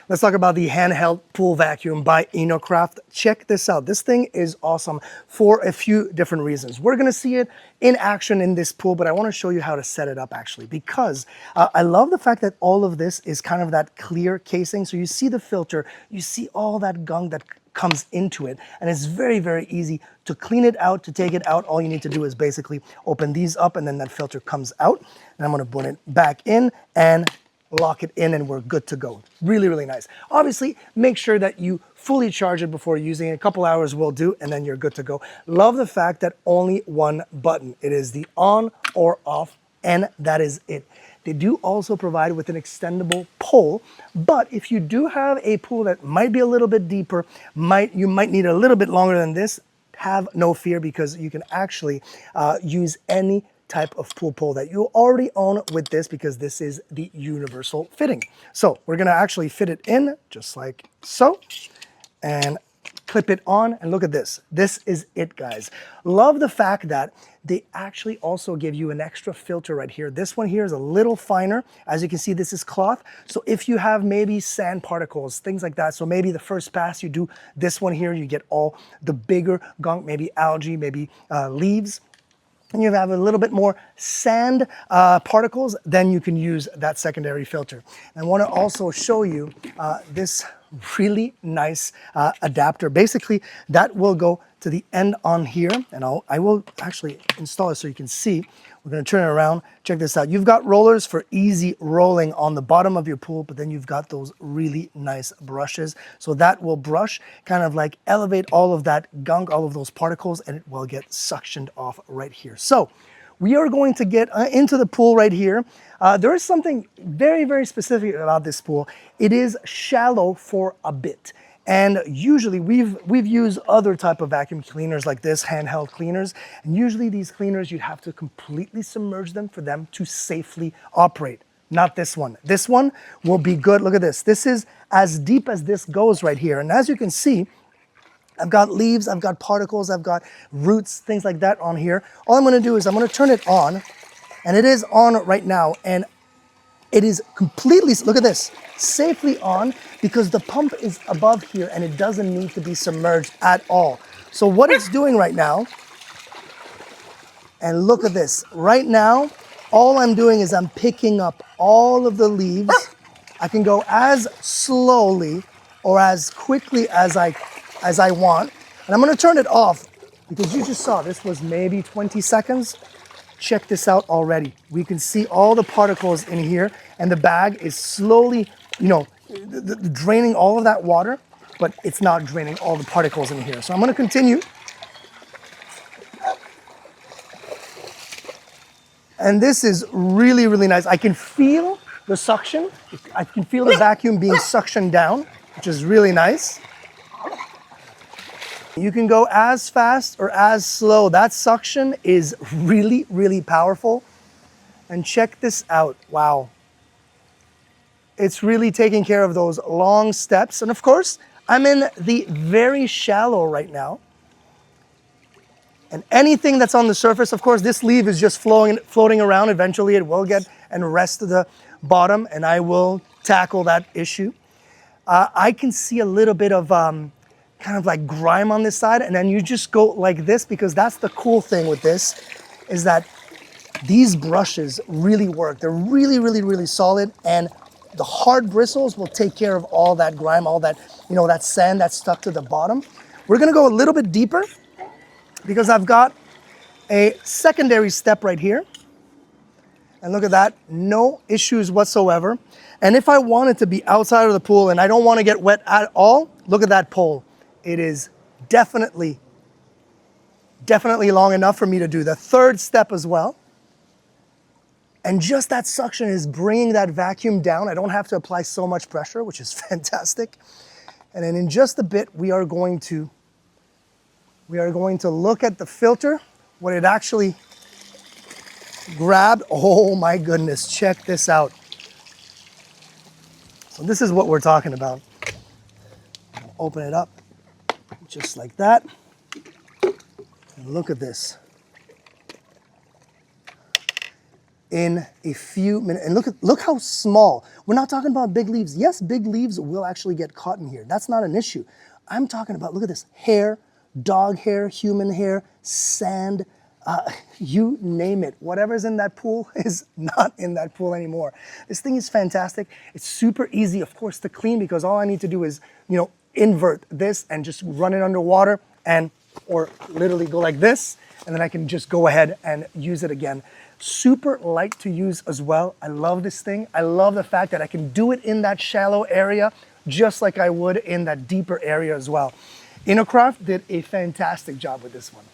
Let's talk about the handheld pool vacuum by InoKraft. Check this out. This thing is awesome for a few different reasons. We're gonna see it in action in this pool, but I wanna show you how to set it up actually, because I love the fact that all of this is kind of that clear casing. So you see the filter, you see all that gunk that comes into it, and it's very, very easy to clean it out, to take it out. All you need to do is basically open these up and then that filter comes out. And I'm gonna put it back in and lock it in and we're good to go. Really, really nice. Obviously, make sure that you fully charge it before using it. A couple hours will do and then you're good to go. Love the fact that only one button. It is the on or off and that is it. They do also provide with an extendable pole, but if you do have a pool that might be a little bit deeper, you might need a little bit longer than this, have no fear because you can actually use any type of pool pole that you already own with this because this is the universal fitting. So we're gonna actually fit it in just like so and clip it on and look at this. This is it, guys. Love the fact that they actually also give you an extra filter right here. This one here is a little finer. As you can see, this is cloth. So if you have maybe sand particles, things like that, so maybe the first pass you do this one here, you get all the bigger gunk, maybe algae, maybe leaves, and you have a little bit more sand particles, then you can use that secondary filter. And I want to also show you this really nice adapter. Basically, that will go to the end on here, and I will actually install it so you can see. We're going to turn it around. Check this out. You've got rollers for easy rolling on the bottom of your pool, but then you've got those really nice brushes. So that will brush, kind of like elevate all of that gunk, all of those particles, and it will get suctioned off right here. So we are going to get into the pool right here. There is something very, very specific about this pool. It is shallow for a bit. And usually we've used other type of vacuum cleaners like this, handheld cleaners. And usually these cleaners, you'd have to completely submerge them for them to safely operate. Not this one. This one will be good. Look at this. This is as deep as this goes right here. And as you can see, I've got leaves, I've got particles, I've got roots, things like that on here. All I'm gonna do is I'm gonna turn it on, and it is on right now. And it is completely, look at this, safely on because the pump is above here and it doesn't need to be submerged at all. So what it's doing right now, and look at this, right now, all I'm doing is I'm picking up all of the leaves. I can go as slowly or as quickly as I want. And I'm gonna turn it off because you just saw this was maybe 20 seconds. Check this out already. We can see all the particles in here and the bag is slowly, draining all of that water, but it's not draining all the particles in here. So I'm gonna continue. And this is really, really nice. I can feel the suction. I can feel the vacuum being suctioned down, which is really nice. You can go as fast or as slow. That suction is really, really powerful. And check this out, wow. It's really taking care of those long steps. And of course, I'm in the very shallow right now. And anything that's on the surface, of course, this leaf is just floating around. Eventually it will get and rest to the bottom and I will tackle that issue. I can see a little bit of kind of like grime on this side, and then you just go like this because that's the cool thing with this is that these brushes really work. They're really, really, really solid, and the hard bristles will take care of all that grime, all that, that sand that's stuck to the bottom. We're gonna go a little bit deeper because I've got a secondary step right here. And look at that, no issues whatsoever. And if I wanted to be outside of the pool and I don't want to get wet at all, look at that pole. It is definitely long enough for me to do the third step as well. And just that suction is bringing that vacuum down. I don't have to apply so much pressure, which is fantastic. And then in just a bit, we are going to look at the filter, what it actually grabbed. Oh my goodness, check this out. So this is what we're talking about. Open it up just like that. And look at this. in a few minutes. And look how small. We're not talking about big leaves. Yes, big leaves will actually get caught in here. That's not an issue. I'm talking about, look at this, hair, dog hair, human hair, sand, you name it. Whatever's in that pool is not in that pool anymore. This thing is fantastic. It's super easy, of course, to clean because all I need to do is, invert this and just run it underwater or literally go like this, and then I can just go ahead and use it again. Super light to use as well. I love this thing. I love the fact that I can do it in that shallow area just like I would in that deeper area as well. InoKraft did a fantastic job with this one.